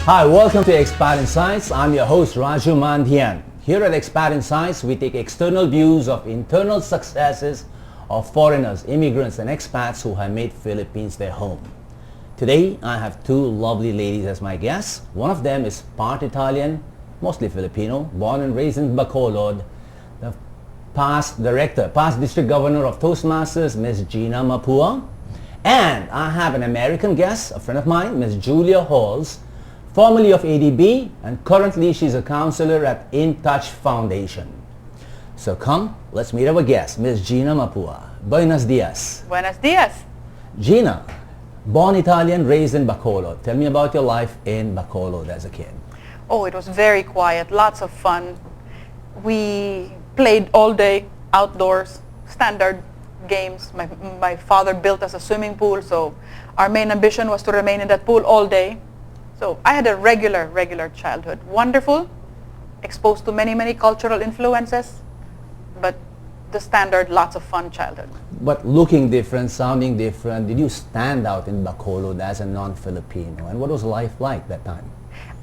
Hi, welcome to Expat Insights. I'm your host Raju Mandhian. Here at Expat Insights, we take external views of internal successes of foreigners, immigrants and expats who have made Philippines their home. Today, I have two lovely ladies as my guests. One of them is part Italian, mostly Filipino, born and raised in Bacolod, the past district governor of Toastmasters, Ms. Gina Mapua. And I have an American guest, a friend of mine, Ms. Julia Halls, formerly of ADB, and currently she's a counselor at In Touch Foundation. So come, let's meet our guest, Ms. Gina Mapua. Buenos dias. Buenos dias. Gina, born Italian, raised in Bacolod. Tell me about your life in Bacolod as a kid. Oh, it was very quiet, lots of fun. We played all day, outdoors, standard games. My father built us a swimming pool, so our main ambition was to remain in that pool all day. So I had a regular childhood. Wonderful, exposed to many cultural influences, but the standard, lots of fun childhood. But looking different, sounding different, did you stand out in Bacolod as a non-Filipino? And what was life like that time?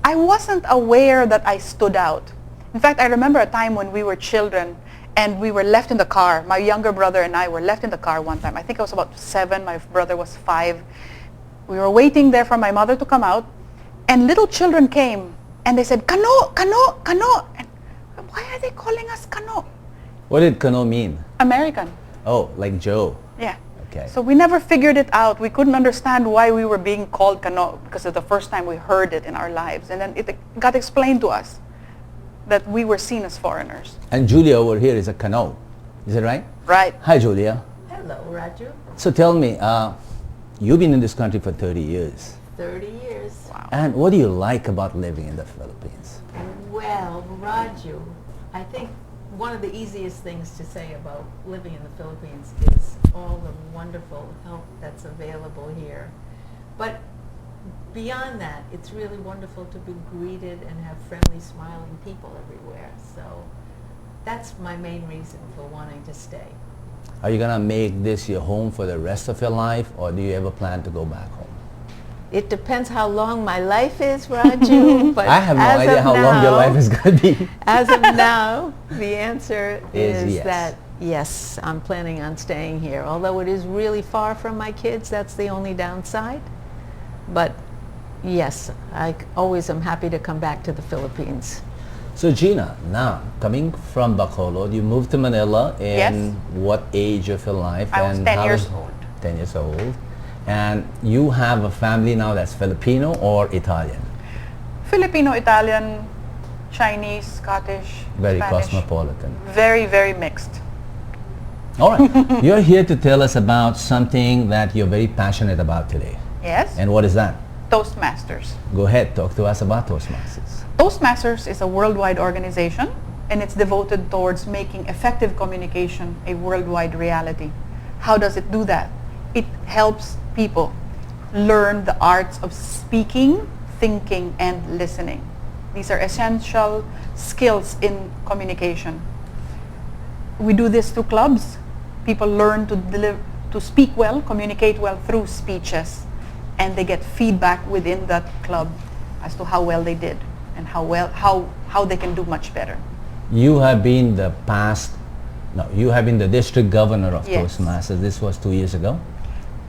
I wasn't aware that I stood out. In fact, I remember a time when we were children and we were left in the car. My younger brother and I were left in the car one time. I think I was about 7, my brother was 5. We were waiting there for my mother to come out, and little children came and they said, "Kano, kano, kano." And why are they calling us kano? What did kano mean? American. Oh, like Joe. Yeah. Okay. So we never figured it out. We couldn't understand why we were being called kano because it's the first time we heard it in our lives. And then it got explained to us that we were seen as foreigners. And Julia over here is a kano. Is it right? Right. Hi, Julia. Hello, Raju. So tell me, you've been in this country for 30 years. 30 years. Wow. And what do you like about living in the Philippines? Well, Raju, I think one of the easiest things to say about living in the Philippines is all the wonderful help that's available here. But beyond that, it's really wonderful to be greeted and have friendly, smiling people everywhere. So that's my main reason for wanting to stay. Are you going to make this your home for the rest of your life, or do you ever plan to go back home? It depends how long my life is, Raju. But I have no idea how long your life is going to be. As of now, the answer is yes. that yes, I'm planning on staying here. Although it is really far from my kids, that's the only downside. But yes, I always am happy to come back to the Philippines. So Gina, now coming from Bacolod, you moved to Manila in what age of your life? I was 10 years old. 10 years old. And you have a family now that's Filipino or Italian? Filipino, Italian, Chinese, Scottish, Very Spanish. cosmopolitan. Very mixed. All right. You're here to tell us about something that you're very passionate about today. Yes. And what is that? Toastmasters. Go ahead, talk to us about Toastmasters. Toastmasters is a worldwide organization, and it's devoted towards making effective communication a worldwide reality. How does it do that? It helps people learn the arts of speaking, thinking, and listening. These are essential skills in communication. We do this through clubs. People learn to speak well, communicate well through speeches, and they get feedback within that club as to how well they did and how they can do much better. You have been the district governor of Yes. Toastmasters. This was 2 years ago?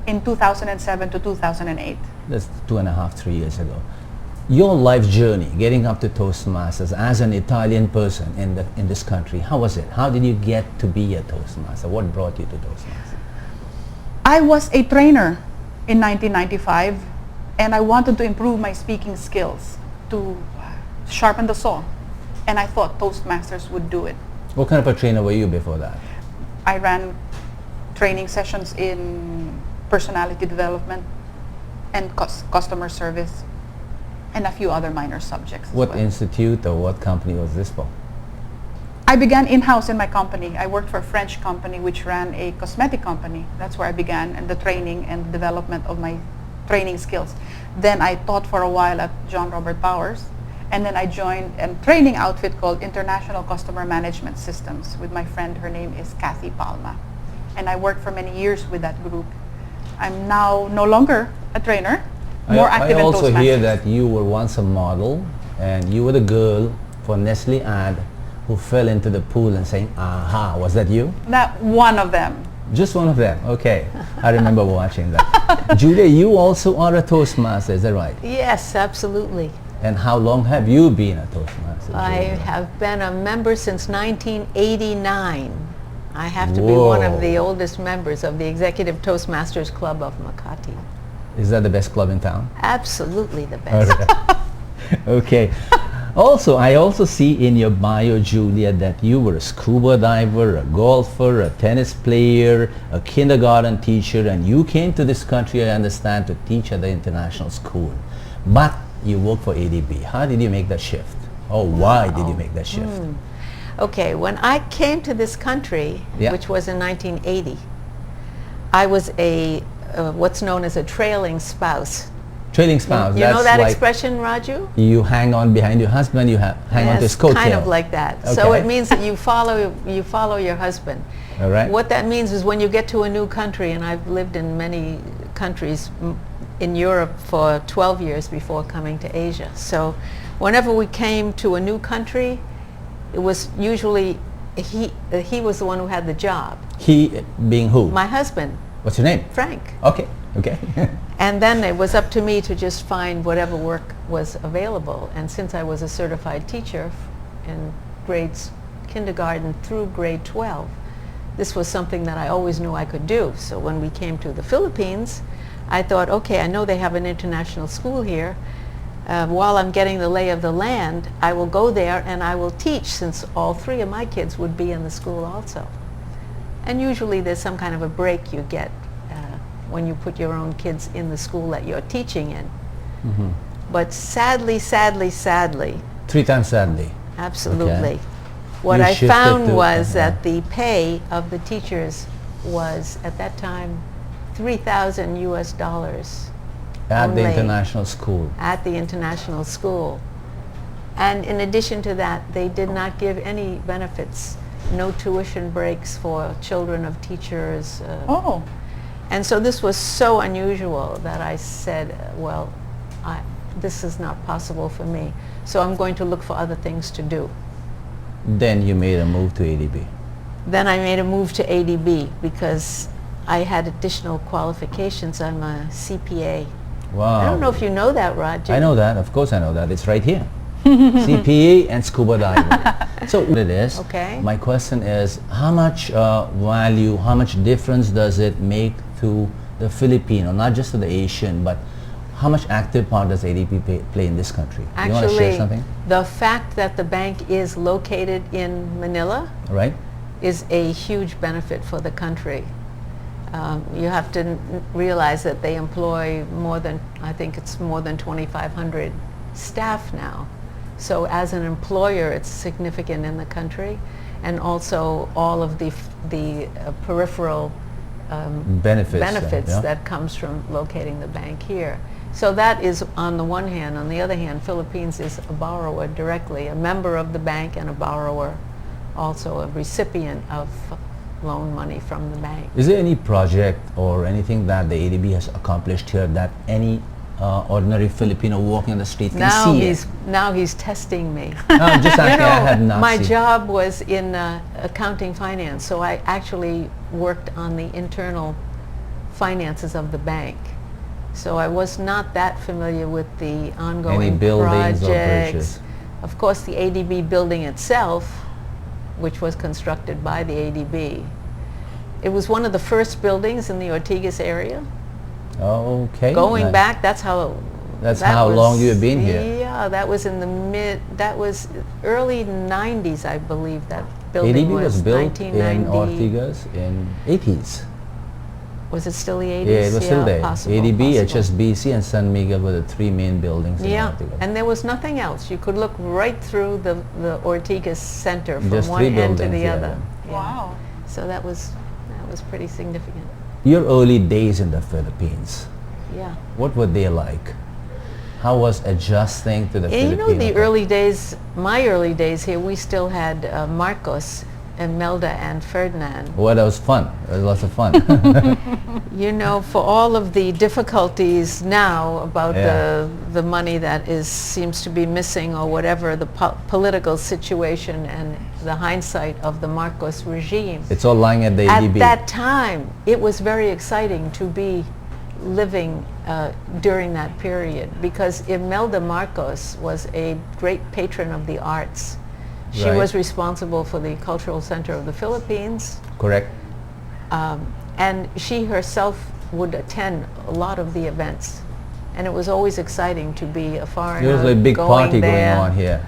In 2007 to 2008. That's 2.5, 3 years ago. Your life journey, getting up to Toastmasters as an Italian person in this country, how was it? How did you get to be a Toastmaster? What brought you to Toastmasters? I was a trainer in 1995, and I wanted to improve my speaking skills to sharpen the saw, and I thought Toastmasters would do it. What kind of a trainer were you before that? I ran training sessions in personality development and customer service and a few other minor subjects. What institute or what company was this for? I began in-house in my company. I worked for a French company which ran a cosmetic company. That's where I began, and the training and development of my training skills. Then I taught for a while at John Robert Powers, and then I joined a training outfit called International Customer Management Systems with my friend. Her name is Kathy Palma, and I worked for many years with that group. I'm now no longer a trainer. more active I in also hear Toastmasters. that you were once a model and you were the girl for Nestle ad who fell into the pool and saying, aha. Was that you? That one of them. Just one of them. Okay. I remember watching that. Julia, you also are a Toastmaster, is that right? Yes, absolutely. And how long have you been a Toastmaster? I Julia? have been a member since 1989. I have to be one of the Whoa. oldest members of the Executive Toastmasters Club of Makati. Is that the best club in town? Absolutely the best. Okay. Also, I also see in your bio, Julia, that you were a scuba diver, a golfer, a tennis player, a kindergarten teacher, and you came to this country, I understand, to teach at the international school. But you work for ADB. How did you make that shift? Or why did you make that shift? Okay, when I came to this country, Yeah. which was in 1980, I was a what's known as a trailing spouse. Trailing spouse. You know that's that like expression, Raju? you hang on behind your husband, you hang on to his Yes, coattail. kind of like that. So Okay. it means that you follow your husband. All right. What that means is when you get to a new country, and I've lived in many countries in Europe for 12 years before coming to Asia. So whenever we came to a new country, it was usually he was the one who had the job. He being who? My husband, What's your name? Frank. Okay. Okay. And then it was up to me to just find whatever work was available. And since I was a certified teacher in grades kindergarten through grade 12, this was something that I always knew I could do. So when we came to the Philippines, I thought, okay, I know they have an international school here. While I'm getting the lay of the land, I will go there and I will teach, since all three of my kids would be in the school also. And usually there's some kind of a break you get when you put your own kids in the school that you're teaching in. Mhm. But sadly, 3 times sadly. absolutely, Okay. what You I shifted found to- was that the pay of the teachers was at that time $3,000 US At the Only. international school. at the international school. And in addition to that, they did not give any benefits, no tuition breaks for children of teachers. Oh, And so this was so unusual that I said, well, this is not possible for me. So I'm going to look for other things to do. Then you made a move to ADB. Then I made a move to ADB because I had additional qualifications. I'm a CPA. Wow. I don't know if you know that, Raj. I know that. Of course I know that. It's right here. CPA and scuba diver. So what it is, Okay. my question is, how much value, how much difference does it make to the Filipino, not just to the Asian, but how much active part does ADB play in this country? You want to share Actually, something? the fact that the bank is located in Manila Right? is a huge benefit for the country. You have to realize that they employ more than, I think it's more than 2,500 staff now. So as an employer, it's significant in the country, and also all of the peripheral benefits yeah. that comes from locating the bank here. So that is on the one hand. On the other hand, Philippines is a borrower directly, a member of the bank and a borrower, also a recipient of loan money from the bank. Is there any project or anything that the ADB has accomplished here that any ordinary Filipino walking on the street can see it? Now he's testing me. No, just asking, I have not my seen. job was in accounting finance, so I actually worked on the internal finances of the bank. So I was not that familiar with the ongoing Any buildings or projects. bridges? Of course, the ADB building itself, which was constructed by the ADB, it was one of the first buildings in the Ortigas area. Okay. Going nice. back, that's how That's that how was- long you have been here. Yeah, that was in the that was early 90s, I believe. That building ADB was built 1990. in Ortigas in 80s. Was it still the 80s? Yeah, it was still there. Possible, ADB, possible. HSBC, and San Miguel were the 3 main buildings in Yeah, Ortigas. and there was nothing else. You could look right through the Ortigas Center from Just one 3 end to buildings, the yeah, other. Yeah. wow. So that was pretty significant. Your early days in the Philippines, Yeah. what were they like? How was adjusting to the And you Filipino know, the culture? early days, my early days here, we still had Marcos Imelda and Ferdinand. Well, that was fun. It was lots of fun. You know, for all of the difficulties now about Yeah. the money that seems to be missing or whatever, the political situation and the hindsight of the Marcos regime. It's all lying at the At ADB. that time, it was very exciting to be living during that period because Imelda Marcos was a great patron of the arts. She Right. was responsible for the Cultural Center of the Philippines, Correct. and she herself would attend a lot of the events. And it was always exciting to be a foreigner There was a big going party there. going on here.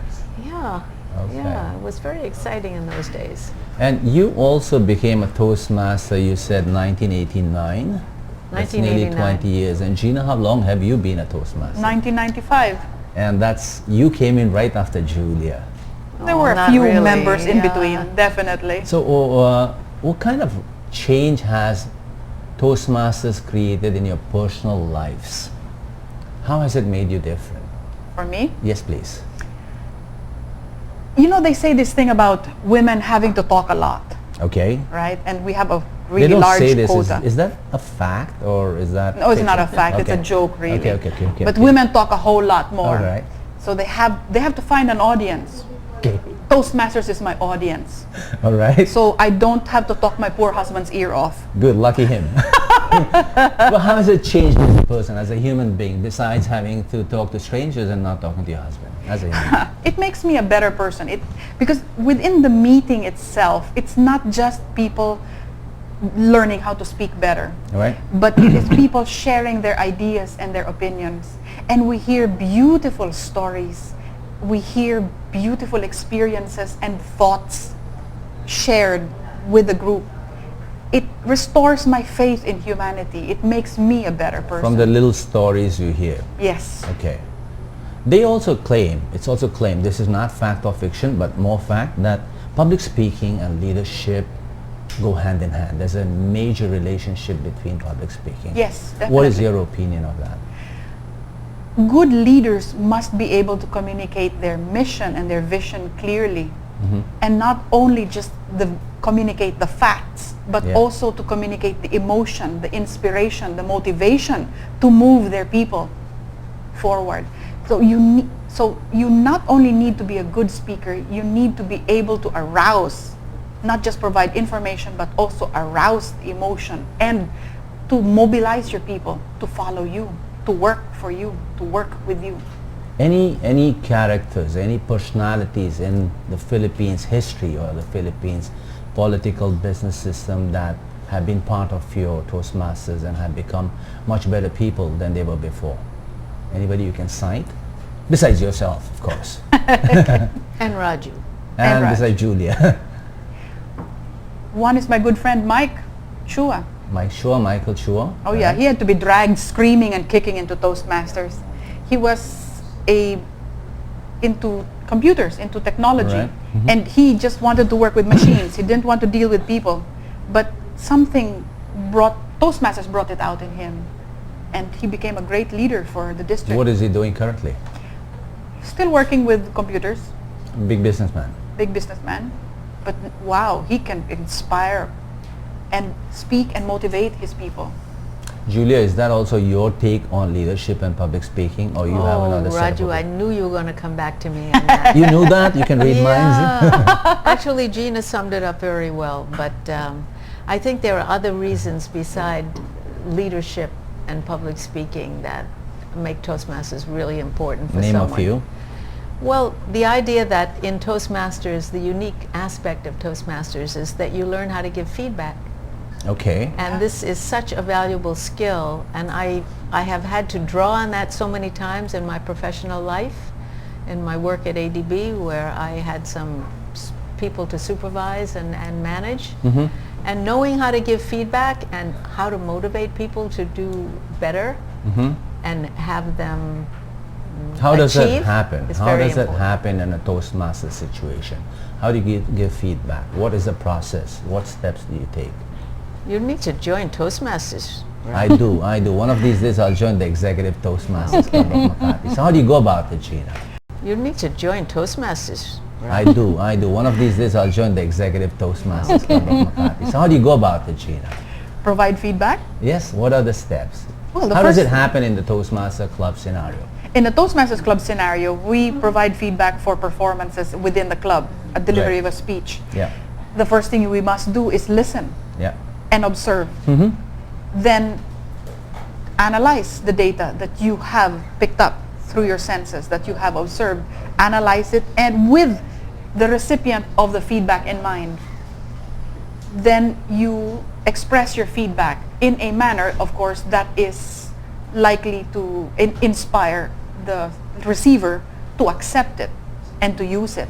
Yeah, Okay. yeah, it was very exciting in those days. And you also became a Toastmaster, you said 1989? That's nearly 1989. 20 years. And Gina, how long have you been a Toastmaster? 1995. And you came in right after Julia. There Oh, were a not few really, members in yeah. between, definitely. So what kind of change has Toastmasters created in your personal lives? How has it made you different? For me, Yes, please. you know, they say this thing about women having to talk a lot, Okay. right? And we have a They really don't large say this. quota. Is that a fact or is that No, it's not a fiction? fact. It's a Okay. joke, really. Okay. But women talk a whole lot more. All right. So they have to find an audience. Okay. Toastmasters is my audience. All right. So I don't have to talk my poor husband's ear off. Good, lucky him. Well, how has it changed as a person, as a human being, besides having to talk to strangers and not talking to your husband? As a human being? It makes me a better person. Because within the meeting itself, it's not just people learning how to speak better, All right? but it is people sharing their ideas and their opinions. And we hear beautiful stories. We hear beautiful experiences and thoughts shared with the group. It restores my faith in humanity. It makes me a better person. From the little stories you hear. Yes. Okay. They also claim, it's also claimed, this is not fact or fiction, but more fact, that public speaking and leadership go hand in hand. There's a major relationship between public speaking. Yes, definitely. What is your opinion of that? Good leaders must be able to communicate their mission and their vision clearly, and not only just communicate the facts, but Yeah. also to communicate the emotion, the inspiration, the motivation to move their people forward. So you not only need to be a good speaker, you need to be able to arouse, not just provide information, but also arouse the emotion and to mobilize your people to follow you, to work for you, to work with you. Any characters, any personalities in the Philippines history or the Philippines political business system that have been part of your Toastmasters and have become much better people than they were before? Anybody you can cite? Besides yourself, of course. And Raju. And Raj. besides Julia. One is my good friend Mike Chua. Michael Chua. Oh yeah, he had to be dragged screaming and kicking into Toastmasters. He was into computers, into technology, Right. and he just wanted to work with machines. He didn't want to deal with people. But Toastmasters brought it out in him, and he became a great leader for the district. What is he doing currently? Still working with computers, Big businessman. big businessman. But wow, he can inspire and speak and motivate his people. Julia, is that also your take on leadership and public speaking, or you have another set of Raju, I opinions? knew you were going to come back to me on that. You knew that? You can read minds? Yeah. Actually, Gina summed it up very well, but I think there are other reasons beside leadership and public speaking that make Toastmasters really important for Name someone. a few. Well, the idea that in Toastmasters, the unique aspect of Toastmasters is that you learn how to give feedback. Okay. And this is such a valuable skill, and I have had to draw on that so many times in my professional life, in my work at ADB, where I had some people to supervise and manage. Mm-hmm. And knowing how to give feedback and how to motivate people to do better Mm-hmm. and have them How does that achieve happen? is How very does that important. happen in a Toastmaster situation? How do you give feedback? What is the process? What steps do you take? You need to join Toastmasters. I do. One of these days I'll join the Executive Toastmasters Club of Makati. So how do you go about it, Gina? You need to join Toastmasters. right? I do. One of these days I'll join the Executive Toastmasters Club of Makati. So how do you go about it, Gina? Provide feedback. Yes, what are the steps? Well, the How does first- it happen in the Toastmaster Club scenario? In the Toastmasters Club scenario, we provide feedback for performances within the club, a delivery Right. of a speech. Yeah, The first thing we must do is listen yeah. and observe. Then analyze the data that you have picked up through your senses, that you have observed, analyze it, and with the recipient of the feedback in mind, then you express your feedback in a manner, of course, that is likely to inspire the receiver to accept it and to use it,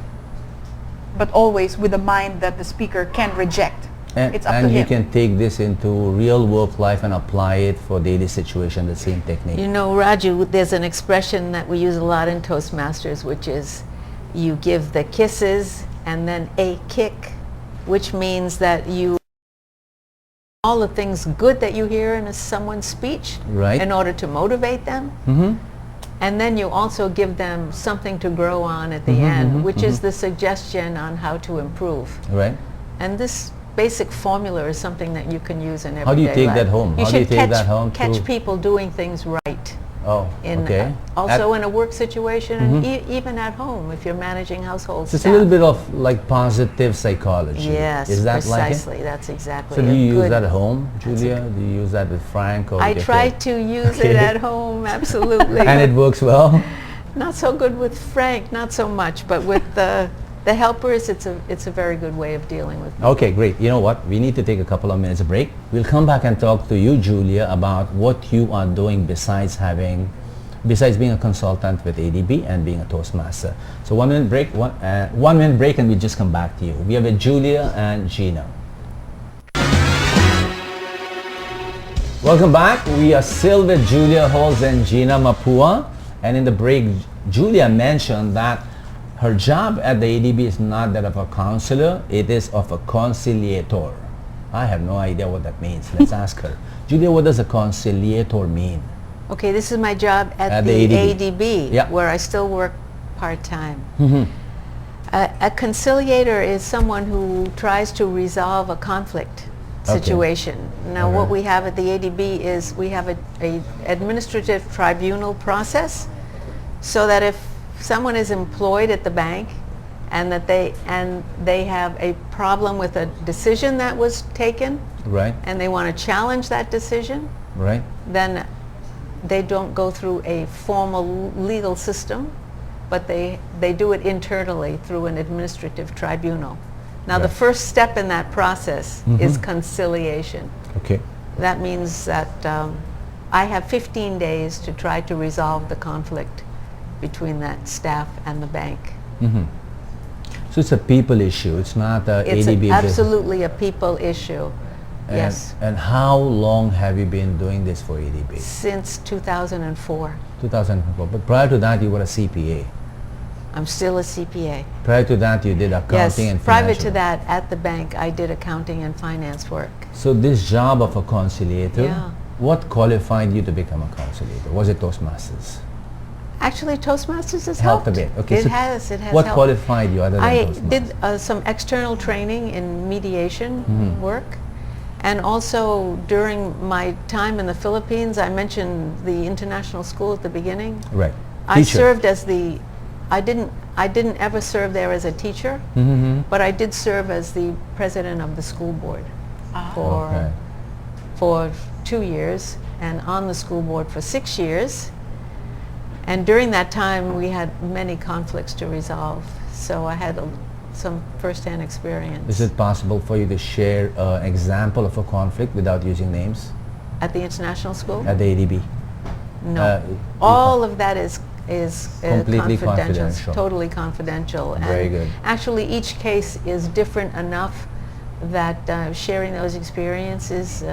but always with the mind that the speaker can reject. It's up to And you him. can take this into real work life and apply it for daily situation, the same technique. You know, Raju, there's an expression that we use a lot in Toastmasters, which is you give the kisses and then a kick, which means that you all the things good that you hear in someone's speech Right. in order to motivate them. And then you also give them something to grow on at the end, which is the suggestion on how to improve. Right? And this basic formula is something that you can use in everyday life. How do you take that home? How do you should take that home catch to- people doing things right. Oh, In, okay. also in a work situation, and even at home if you're managing household So it's staff. a little bit of like positive psychology. Yes, Is that precisely. like it? That's exactly So do a you use good- that at home, that's a Julia? Do you use that with Frank or I with your try kid? to use it Okay. at home, absolutely. And it works well? Not so good with Frank, not so much, but with the helpers, it's a very good way of dealing with people. Okay, great. You know what? We need to take a couple of minutes break. We'll come back and talk to you, Julia, about what you are doing besides being a consultant with ADB and being a Toastmaster. So 1 minute break, 1 minute break, and we'll just come back to you. We have Julia and Gina. Welcome back. We are still with Julia Halls and Gina Mapua. And in the break, Julia mentioned that her job at the ADB is not that of a counselor, it is of a conciliator. I have no idea what that means. Let's ask her. Julia, what does a conciliator mean? Okay, this is my job at the the ADB. ADB, Yeah. where I still work part-time. A conciliator is someone who tries to resolve a conflict Okay. situation. Now, what Okay. we have at the ADB is we have a administrative tribunal process, so that if someone is employed at the bank and that they have a problem with a decision that was taken Right, and they want to challenge that decision, right, then they don't go through a formal legal system, but they do it internally through an administrative tribunal. Now, the Right. first step in that process is conciliation. okay. That means that I have 15 days to try to resolve the conflict between that staff and the bank. So it's a people issue, it's not a It's ADB business. absolutely a people issue. Yes, And how long have you been doing this for ADB? since 2004. 2004. But prior to that, you were a CPA. I'm still a CPA. Prior to that, you did Yes, accounting and prior financial. to that, at the bank, I did accounting and finance work. So this job of a conciliator, Yeah. what qualified you to become a conciliator? Was it Toastmasters? Actually, Toastmasters has Helped helped. a bit. Okay, It so has what helped. qualified you other than I Toastmasters? did some external training in mediation work. And also during my time in the Philippines, I mentioned the international school at the beginning. Right. I Teacher. served as I didn't ever serve there as a teacher, but I did serve as the president of the school board Okay. for 2 years, and on the school board for 6 years. And during that time, we had many conflicts to resolve. So I had some first-hand experience. Is it possible for you to share an example of a conflict without using names At the international school? at the ADB? No. All of that is Completely confidential. confidential. Totally confidential. Very And good. actually, each case is different enough that sharing those experiences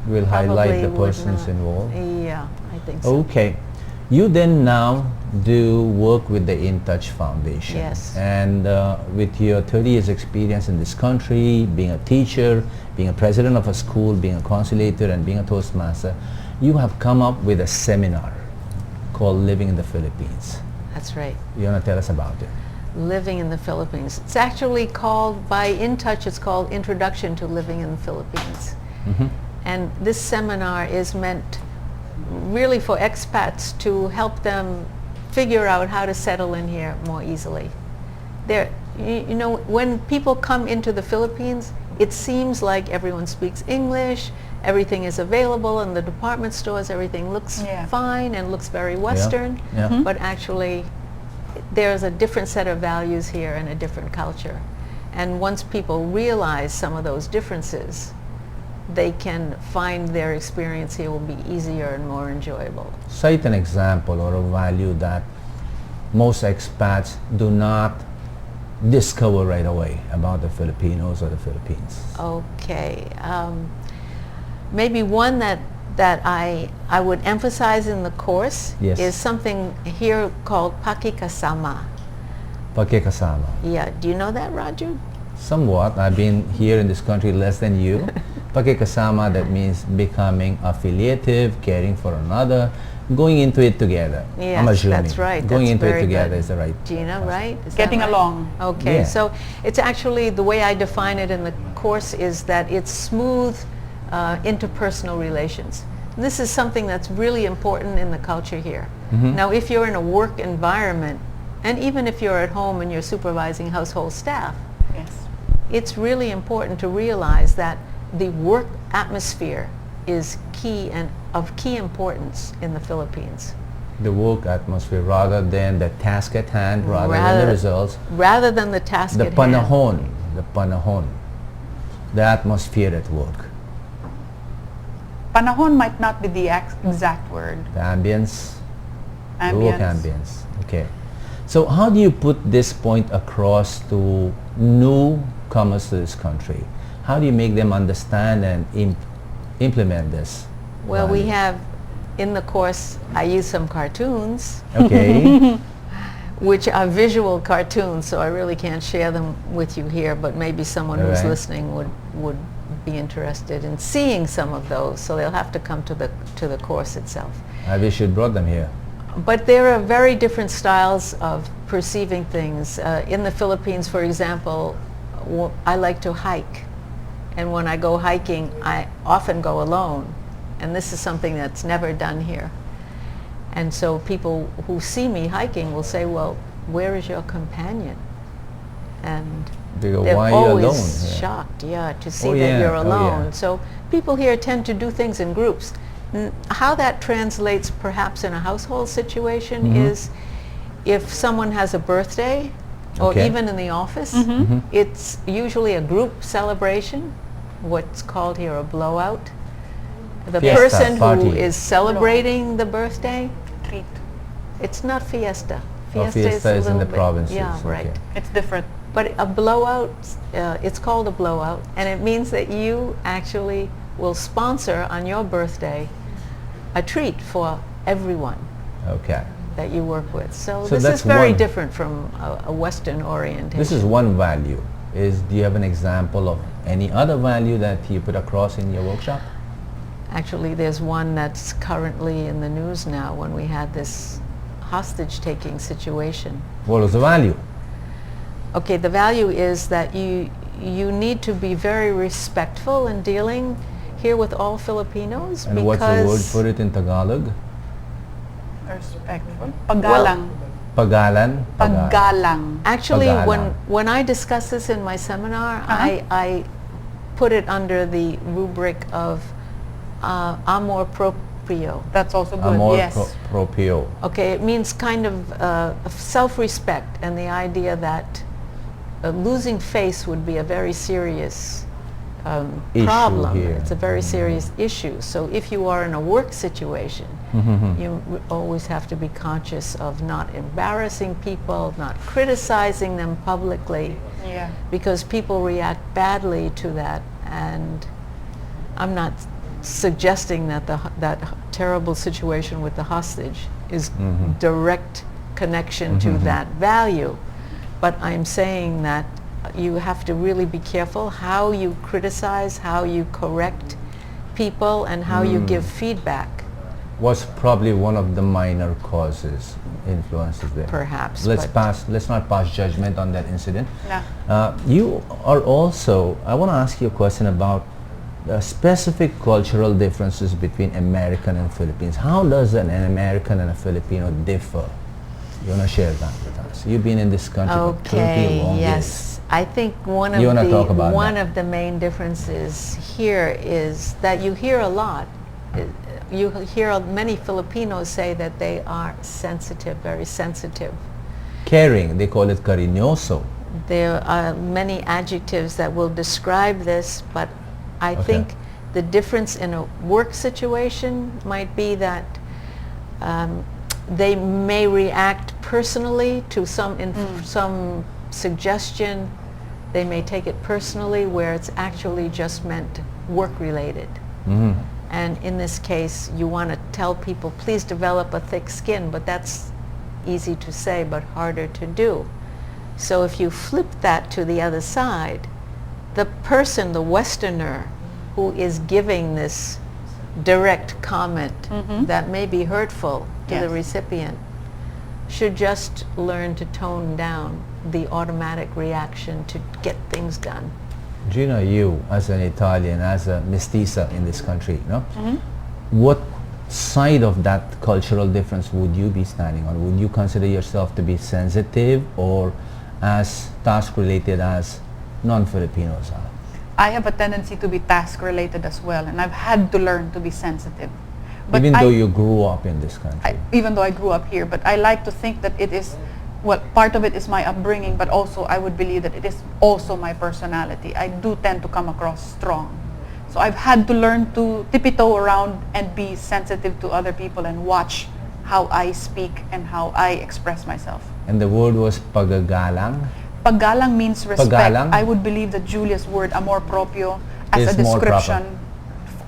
Will highlight probably the would persons not- involved. Yeah, I think so. Okay. You then now do work with the In Touch Foundation. Yes. And with your 30 years experience in this country, being a teacher, being a president of a school, being a conciliator, and being a Toastmaster, you have come up with a seminar called Living in the Philippines. That's right. You want to tell us about it? living in the Philippines. It's actually called, by In Touch, it's called Introduction to Living in the Philippines. Mhm. And this seminar is meant really for expats to help them figure out how to settle in here more easily. There, you know, when people come into the Philippines, it seems like everyone speaks English, everything is available in the department stores, everything looks Yeah. fine and looks very Western, Yeah. Mhm. but actually there's a different set of values here and a different culture. And once people realize some of those differences, they can find their experience here will be easier and more enjoyable. Cite an example or a value that most expats do not discover right away about the Filipinos or the Philippines. Okay. Maybe one that I would emphasize in the course Yes. is something here called pakikasama. Pakikasama. Yeah, do you know that, Raju? Somewhat. I've been here in this country less than you. Pakikasama, that means becoming affiliative, caring for another, going into it together. Yes, I'm assuming. that's right. Going That's into it very together good. is the right. Gina, right? Is that Getting right? along. Okay, Yeah. so it's actually, the way I define it in the course is that it's smooth interpersonal relations. This is something that's really important in the culture here. Mhm. Now, if you're in a work environment, and even if you're at home and you're supervising household staff, Yes. it's really important to realize that the work atmosphere is key and of key importance in the Philippines. The work atmosphere rather than the task at hand, rather than Rather- the results. Rather than the task The at hand. panahon, the atmosphere at work, Panahon might not be the exact word. the ambience, the work Ambience. ambience. Okay. So how do you put this point across to newcomers to this country? How do you make them understand and implement this? Well, we value? have, in the course, I use some cartoons, Okay. which are visual cartoons, so I really can't share them with you here, but maybe someone who's Alright. listening would be interested in seeing some of those, so they'll have to come to the course itself. I wish you'd brought them here. But there are very different styles of perceiving things. In the Philippines, for example, I like to hike. And when I go hiking, I often go alone. And this is something that's never done here. And so people who see me hiking will say, well, where is your companion? And They go, they're why are you always alone? Yeah. shocked, yeah, to see Oh, that yeah. you're Oh, yeah. alone. So people here tend to do things in groups. How that translates perhaps in a household situation Mhm. is if someone has a birthday, or Okay. even in the office, Mhm. it's usually a group celebration, what's called here a blowout. The Fiesta, person party. who is celebrating the birthday, Treat. it's not fiesta. Oh, fiesta a is in little the bit- provinces. Yeah, right. Okay. It's different. But a blowout, it's called a blowout, and it means that you actually will sponsor on your birthday a treat for everyone Okay. that you work with. So, So this that's is very one- different from a Western orientation. This is one value. Do you have an example of any other value that you put across in your workshop? Actually, there's one that's currently in the news now when we had this hostage-taking situation. What was the value? Okay, the value is that you need to be very respectful in dealing here with all Filipinos And because what's the word for it in Tagalog? Respectful. Paggalang. Pagalan? Paggalang. actually Paggalang. when I discuss this in my seminar, I put it under the rubric of amor proprio. That's also good. Amor Yes. proprio. Okay, it means kind of self-respect and the idea that losing face would be a very serious Issue problem. here. It's a very serious issue. So if you are in a work situation, Mhm. you always have to be conscious of not embarrassing people, not criticizing them publicly, Yeah. because people react badly to that. And I'm not suggesting that that terrible situation with the hostage is Mhm. direct connection to Mhm. that value, but I'm saying that you have to really be careful how you criticize, how you correct people, and how you Mm. give feedback, was probably one of the minor causes, influences there. Perhaps, Let's but- let's not pass judgment on that incident. No. You are also, I want to ask you a question about specific cultural differences between American and Philippines. How does an American and a Filipino differ? You want to share that with us? You've been in this country for 30 Okay, long years. yes. I think one You wanna talk of the about one that? of the main differences here is that you hear a lot. You hear many Filipinos say that they are sensitive, very sensitive. Caring, they call it cariñoso. There are many adjectives that will describe this, but I Okay. think the difference in a work situation might be that they may react personally to some suggestion. They may take it personally where it's actually just meant work related. Mhm. And in this case, you want to tell people, please develop a thick skin, but that's easy to say but harder to do. So if you flip that to the other side, the person, the Westerner, who is giving this direct comment that may be hurtful to the Yes. recipient should just learn to tone down the automatic reaction to get things done. Gina, you as an Italian, as a mestiza in this country, no? What side of that cultural difference would you be standing on? Would you consider yourself to be sensitive or as task-related as non-Filipinos are? I have a tendency to be task-related as well, and I've had to learn to be sensitive. Even though you grew up in this country. Even though I grew up here, but I like to think that it is, well, part of it is my upbringing, but also I would believe that it is also my personality. I do tend to come across strong. So I've had to learn to tiptoe around and be sensitive to other people and watch how I speak and how I express myself. And the word was pagagalang. Paggalang means respect. Paggalang? I would believe that Julia's word, amor proprio, as Is a more description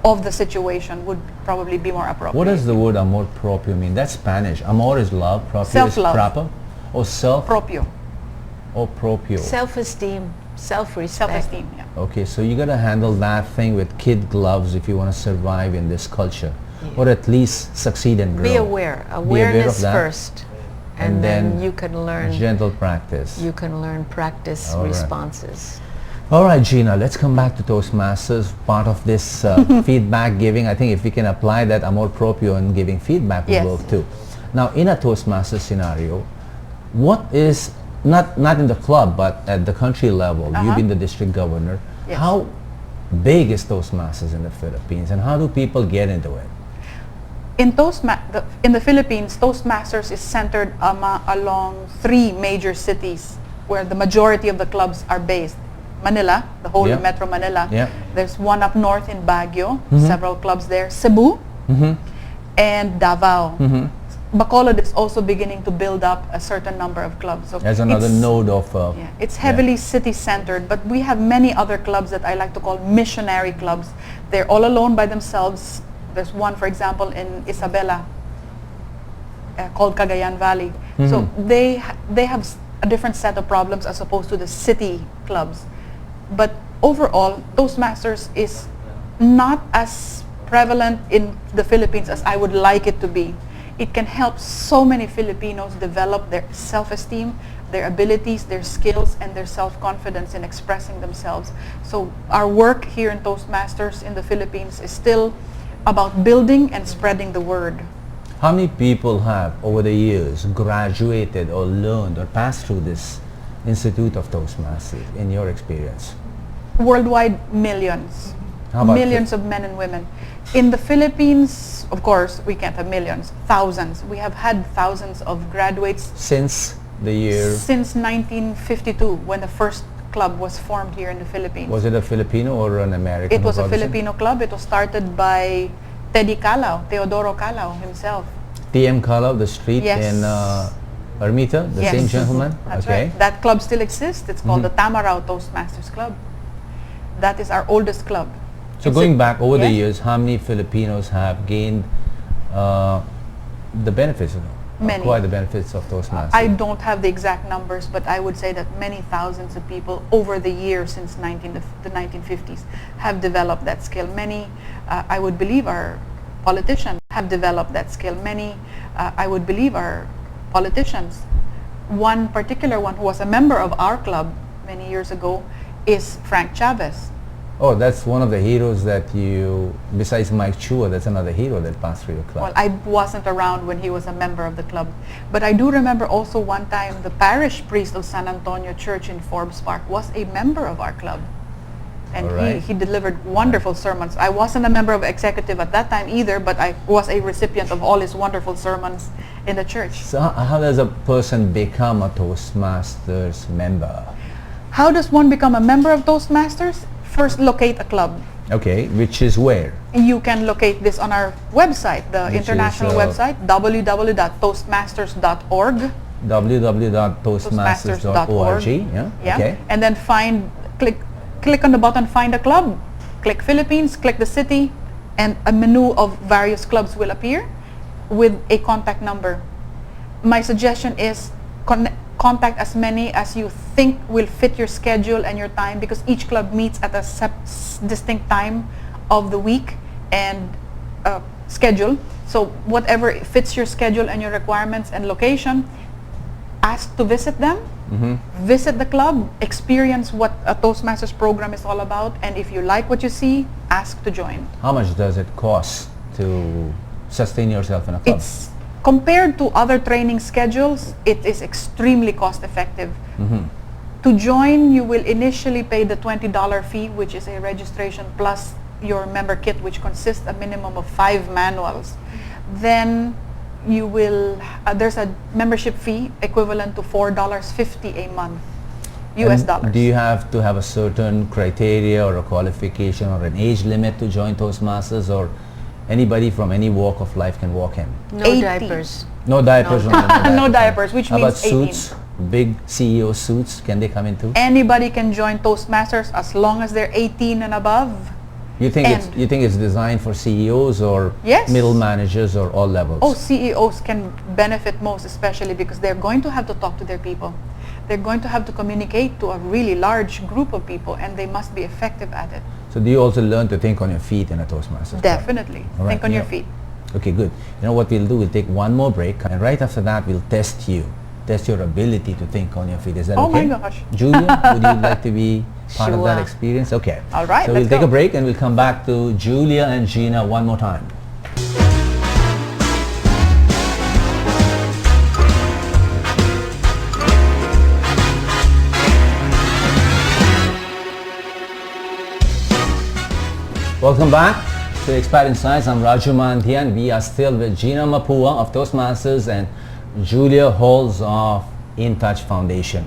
of the situation would probably be more appropriate. What does the word amor propio mean? That's Spanish. Amor is love, propio Self-love. is proper. Or self? Proprio, Or propio. Self-esteem, self-respect. self-esteem, yeah. Okay, so you got to handle that thing with kid gloves if you want to survive in this culture, or at least succeed and grow. Be aware. aware of Awareness that. first. And then you can learn Gentle practice. you can learn practice All right. responses. All right, Gina, let's come back to Toastmasters. Part of this feedback giving, I think if we can apply that amor propio and giving feedback will Yes. work too. Now, in a Toastmasters scenario, what is, not in the club, but at the country level, you've been the district governor. Yes. How big is Toastmasters in the Philippines and how do people get into it? In the Philippines, Toastmasters is centered along 3 major cities where the majority of the clubs are based. Manila, the whole Yeah. of Metro Manila. Yeah. There's one up north in Baguio, several clubs there. Cebu and Davao. Bacolod is also beginning to build up a certain number of clubs. So There's another it's- node of... Yeah, it's heavily city-centered, but we have many other clubs that I like to call missionary clubs. They're all alone by themselves. There's one, for example, in Isabela called Cagayan Valley. So they have a different set of problems as opposed to the city clubs. But overall, Toastmasters is not as prevalent in the Philippines as I would like it to be. It can help so many Filipinos develop their self-esteem, their abilities, their skills, and their self-confidence in expressing themselves. So our work here in Toastmasters in the Philippines is still about building and spreading the word. How many people have, over the years, graduated or learned or passed through this Institute of Toastmasters, in your experience? Worldwide, millions. How about Millions of men and women. In the Philippines, of course, we can't have millions, thousands. We have had thousands of graduates Since the year... since 1952, when the first club was formed here in the Philippines. Was it a Filipino or an American? It was a Protestant? Filipino club. It was started by Teddy Calao, Teodoro Calao himself. TM Calao, the street Yes. in Ermita, the Yes. same gentleman? That's Okay. right. That club still exists. It's called the Tamarao Toastmasters Club. That is our oldest club. So It's going a- back over the Yes. years, how many Filipinos have gained the benefits, Many. acquired the benefits of Toastmasters? I don't have the exact numbers, but I would say that many thousands of people over the years since the 1950s have developed that skill. Many, I would believe, are politicians have developed that skill. Many, I would believe, are politicians. One particular one who was a member of our club many years ago is Frank Chavez. Oh, that's one of the heroes that you, besides Mike Chua, that's another hero that passed through your club. Well, I wasn't around when he was a member of the club. But I do remember also one time the parish priest of San Antonio Church in Forbes Park was a member of our club. And Alright. he delivered wonderful sermons. I wasn't a member of executive at that time either, but I was a recipient of all his wonderful sermons in the church. So how does a person become a Toastmasters member? How does one become a member of Toastmasters? First, locate a club. Okay, which is where? You can locate this on our website, the Which international is, website, www.toastmasters.org. www.toastmasters.org. Yeah. Yeah. Okay. And then click on the button Find a Club. Click Philippines, click the city, and a menu of various clubs will appear with a contact number. My suggestion is contact as many as you think will fit your schedule and your time, because each club meets at a distinct time of the week and schedule. So whatever fits your schedule and your requirements and location, ask to visit them. Visit the club, experience what a Toastmasters program is all about, and if you like what you see, ask to join. How much does it cost to sustain yourself in a club? It's compared to other training schedules, it is extremely cost effective. To join, you will initially pay the $20 fee, which is a registration plus your member kit, which consists a minimum of 5 manuals. Then you will, there's a membership fee equivalent to $4.50 a month, US And dollars. do you have to have a certain criteria or a qualification or an age limit to join Toastmasters, or anybody from any walk of life can walk in? No 80. diapers. No diapers. No diapers, which How means about 18. suits? Big CEO suits, can they come in too? Anybody can join Toastmasters as long as they're 18 and above. You think it's designed for CEOs or Yes. middle managers or all levels? Oh, CEOs can benefit most, especially because they're going to have to talk to their people. They're going to have to communicate to a really large group of people, and they must be effective at it. So do you also learn to think on your feet in a Toastmasters club? Definitely. All right, Think on your yeah. feet. Okay, good. You know what we'll do? We'll take one more break, and right after that, we'll test you. Test your ability to think on your feet. Is that Oh okay? my gosh. Julia, would you like to be part of that Sure. experience? Okay. All right, So we'll let's take go. a break and we'll come back to Julia and Gina one more time. Welcome back to Expat Insights. I'm Raju Mantian. We are still with Gina Mapua of Toastmasters and Julia Halls of In Touch Foundation.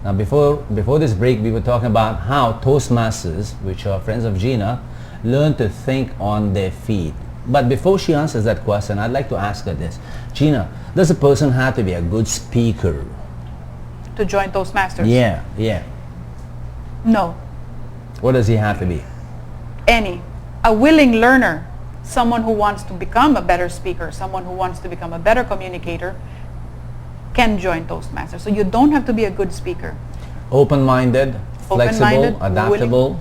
Now before this break, we were talking about how Toastmasters, which are friends of Gina, learn to think on their feet. But before she answers that question, I'd like to ask her this. Gina, does a person have to be a good speaker? To join Toastmasters? Yeah. No. What does he have to be? A willing learner, someone who wants to become a better speaker, someone who wants to become a better communicator, can join Toastmasters. So you don't have to be a good speaker. Open-minded, flexible, Open-minded, adaptable.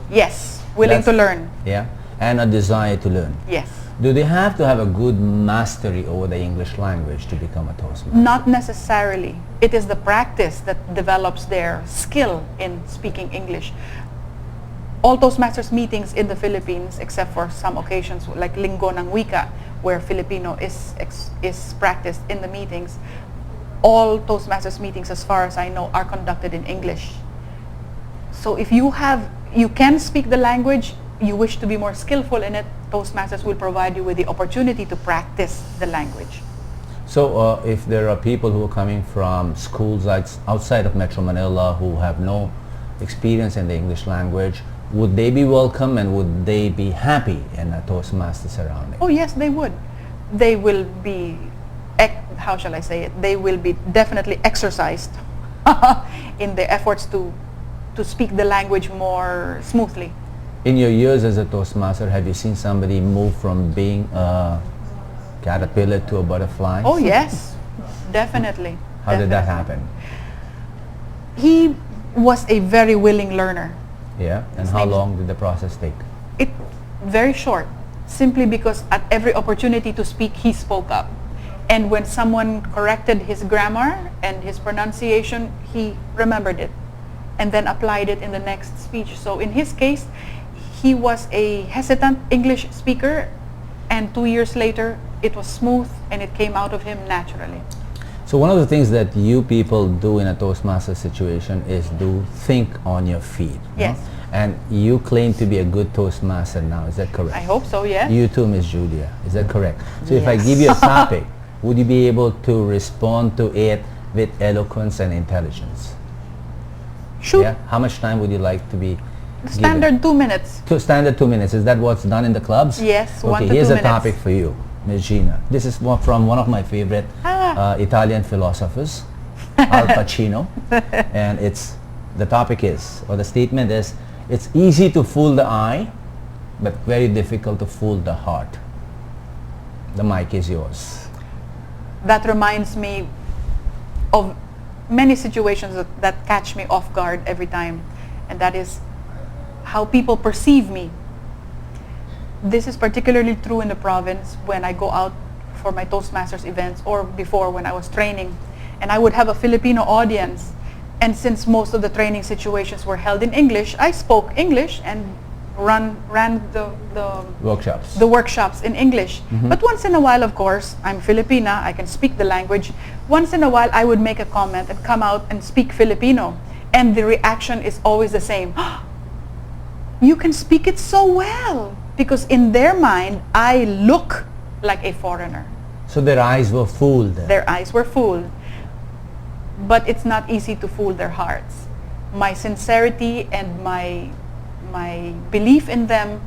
Willing to That's- learn. Yeah. And a desire to learn. Yes. Do they have to have a good mastery over the English language to become a Toastmaster? Not necessarily. It is the practice that develops their skill in speaking English. All Toastmasters meetings in the Philippines, except for some occasions like Linggo ng Wika, where Filipino is practiced in the meetings, all Toastmasters meetings, as far as I know, are conducted in English. So if you can speak the language, you wish to be more skillful in it, Toastmasters will provide you with the opportunity to practice the language. So if there are people who are coming from schools outside of Metro Manila who have no experience in the English language, would they be welcome and would they be happy in a Toastmaster surrounding? Oh yes, they would. They will be, how shall I say it? They will be definitely exercised in their efforts to speak the language more smoothly. In your years as a Toastmaster, have you seen somebody move from being a caterpillar to a butterfly? Oh yes, definitely. How did that Definitely. happen? He was a very willing learner. Yeah. And His how name's- long did the process take? It very short. simply because at every opportunity to speak, he spoke up. And when someone corrected his grammar and his pronunciation, he remembered it and then applied it in the next speech. So in his case, he was a hesitant English speaker, and 2 years later, it was smooth and it came out of him naturally. So one of the things that you people do in a Toastmaster situation is do think on your feet. Yes. No? And you claim to be a good Toastmaster now, is that correct? I hope so, yes. You too, Miss Julia, is that correct? So if I Yes. give you a topic, would you be able to respond to it with eloquence and intelligence? Shoot. Yeah? How much time would you like to be Standard 2 minutes. Standard 2 minutes. Is that what's done in the clubs? Yes, Okay, 1 to 2 here's minutes. a topic for you, Ms. Gina. This is from one of my favorite Italian philosophers, Al Pacino. And the topic is, or the statement is, it's easy to fool the eye, but very difficult to fool the heart. The mic is yours. That reminds me of many situations that catch me off guard every time, and that is how people perceive me. This is particularly true in the province when I go out for my Toastmasters events, or before when I was training, and I would have a Filipino audience. And since most of the training situations were held in English, I spoke English and ran the workshops in English. But once in a while, of course, I'm Filipina, I can speak the language. Once in a while, I would make a comment and come out and speak Filipino. And the reaction is always the same. You can speak it so well. Because in their mind, I look like a foreigner. So their eyes were fooled. Their eyes were fooled. But it's not easy to fool their hearts. My sincerity and my belief in them,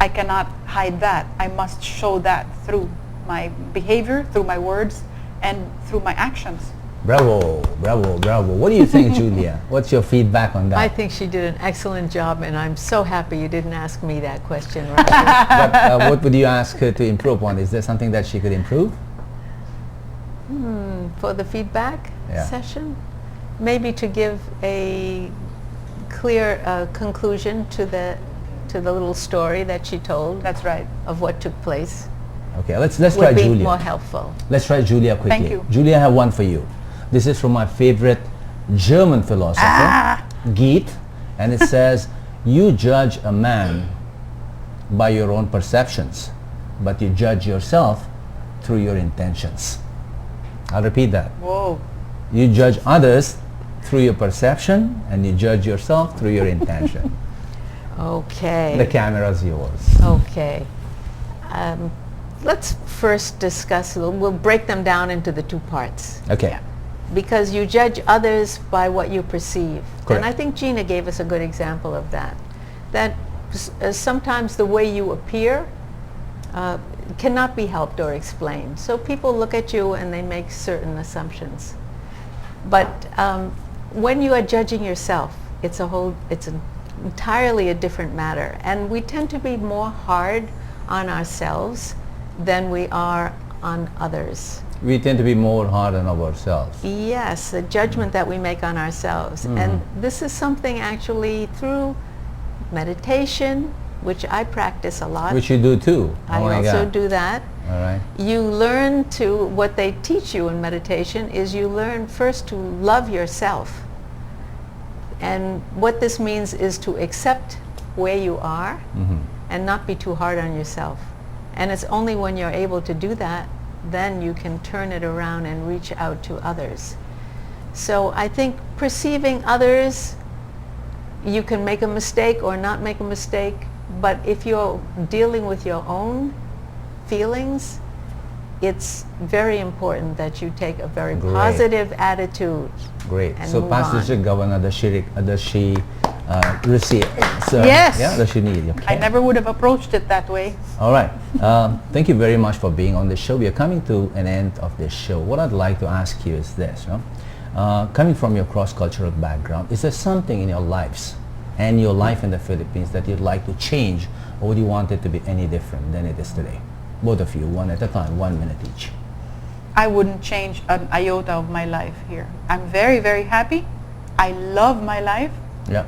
I cannot hide that. I must show that through my behavior, through my words, and through my actions. Bravo, bravo, bravo. What do you think, Julia? What's your feedback on that? I think she did an excellent job, and I'm so happy you didn't ask me that question, Roger. But what would you ask her to improve on? Is there something that she could improve? For the feedback Yeah. session, maybe to give a clear conclusion to the little story that she told That's right. of what took place Okay, let's try would be Julia. more helpful. Let's try Julia quickly. Thank you. Julia, I have one for you. This is from my favorite German philosopher, Goethe, and it says, you judge a man by your own perceptions, but you judge yourself through your intentions. I'll repeat that. Whoa. You judge others through your perception, and you judge yourself through your intention. Okay. The camera's yours. Okay. Let's first discuss, we'll break them down into the two parts. Okay. Because you judge others by what you perceive. Correct. And I think Gina gave us a good example of that. That sometimes the way you appear cannot be helped or explained. So people look at you and they make certain assumptions. But when you are judging yourself, it's entirely a different matter. And we tend to be more hard on ourselves than we are on others. We tend to be more hard on ourselves. Yes, the judgment that we make on ourselves. And this is something actually through meditation, which I practice a lot. Which you do too. I Oh my also God. do that. All right. You learn to, what they teach you in meditation is you learn first to love yourself. And what this means is to accept where you are and not be too hard on yourself. And it's only when you're able to do that, then you can turn it around and reach out to others. So I think perceiving others, you can make a mistake or not make a mistake, but if you're dealing with your own feelings, it's very important that you take a very Great. positive attitude. Great. And So move Pastor on. Governor, does she receive? So, Yes. Yeah, does she need? Okay. I never would have approached it that way. All right. Thank you very much for being on the show. We are coming to an end of this show. What I'd like to ask you is this, coming from your cross-cultural background, is there something in your lives and your life in the Philippines that you'd like to change, or would you want it to be any different than it is today? Both of you, one at a time, 1 minute each. I wouldn't change an iota of my life here. I'm very, very happy. I love my life. Yeah.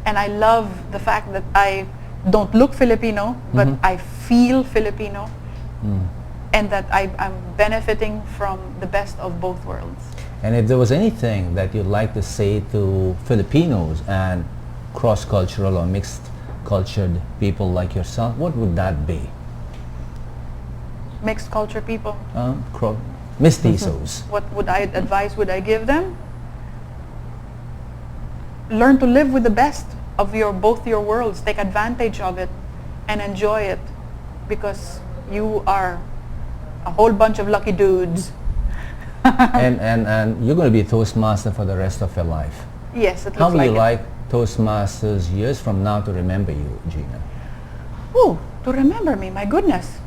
And I love the fact that I don't look Filipino, but I feel Filipino, and that I'm benefiting from the best of both worlds. And if there was anything that you'd like to say to Filipinos and cross-cultural or mixed cultured people like yourself, what would that be? Mixed culture people, Mestizos. what advice would I give them? Learn to live with the best of both your worlds. Take advantage of it and enjoy it, because you are a whole bunch of lucky dudes. and you're going to be a Toastmaster for the rest of your life. Yes, it looks How would you like like Toastmasters years from now to remember you, Gina? Oh, to remember me, my goodness.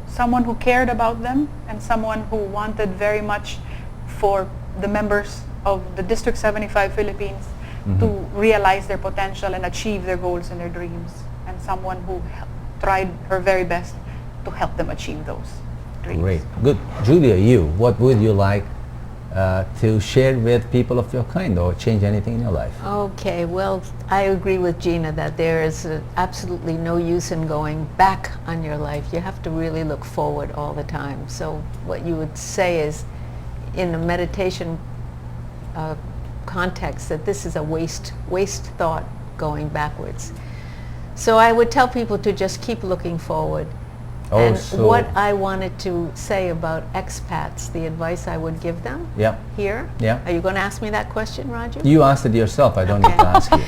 Someone who cared about them, and someone who wanted very much for the members of the District 75 Philippines to realize their potential and achieve their goals and their dreams, and someone who tried her very best to help them achieve those dreams. Great. Good. Julia, you, what would you like to share with people of your kind, or change anything in your life? Okay, well, I agree with Gina that there is absolutely no use in going back on your life. You have to really look forward all the time. So what you would say is, in a meditation context, that this is a waste thought going backwards. So I would tell people to just keep looking forward. And what I wanted to say about expats, the advice I would give them here. Are you going to ask me that question, Raju? You asked it yourself. I don't need to ask you.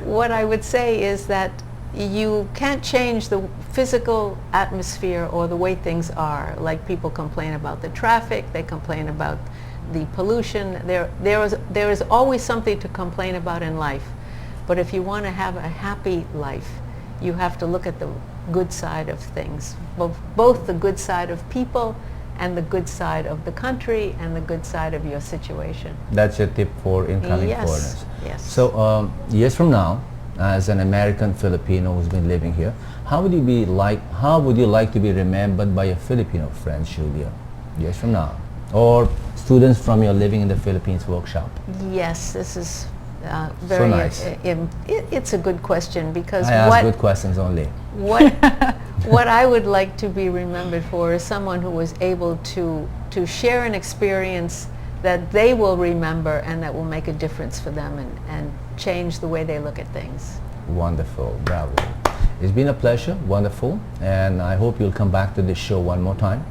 What I would say is that you can't change the physical atmosphere or the way things are. Like, people complain about the traffic, they complain about the pollution. There is always something to complain about in life. But if you want to have a happy life, you have to look at the good side of things, both the good side of people and the good side of the country and the good side of your situation. That's your tip for incoming foreigners. Yes. So years from now, as an American Filipino who's been living here, how would you like to be remembered by your Filipino friends, Julia, years from now, or students from your Living in the Philippines workshop? Yes, this is very so nice. It's a good question, because I ask good questions only. What I would like to be remembered for is someone who was able to share an experience that they will remember and that will make a difference for them and change the way they look at things. Wonderful. Bravo. It's been a pleasure. Wonderful. And I hope you'll come back to this show one more time.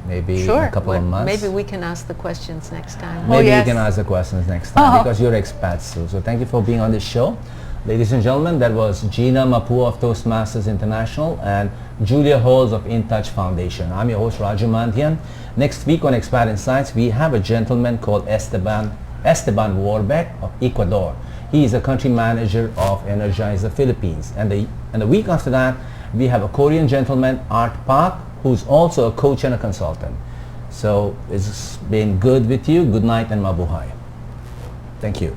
Maybe in a couple of months. Maybe we can ask the questions next time. Maybe you can ask the questions next time, because you're expats too. So thank you for being on this show. Ladies and gentlemen, that was Gina Mapua of Toastmasters International and Julia Halls of In Touch Foundation. I'm your host, Raju Mantian. Next week on Expat Insights, we have a gentleman called Esteban Warbeck of Ecuador. He is a country manager of Energize the Philippines. And the week after that, we have a Korean gentleman, Art Park, who's also a coach and a consultant. So it's been good with you. Good night and mabuhay. Thank you.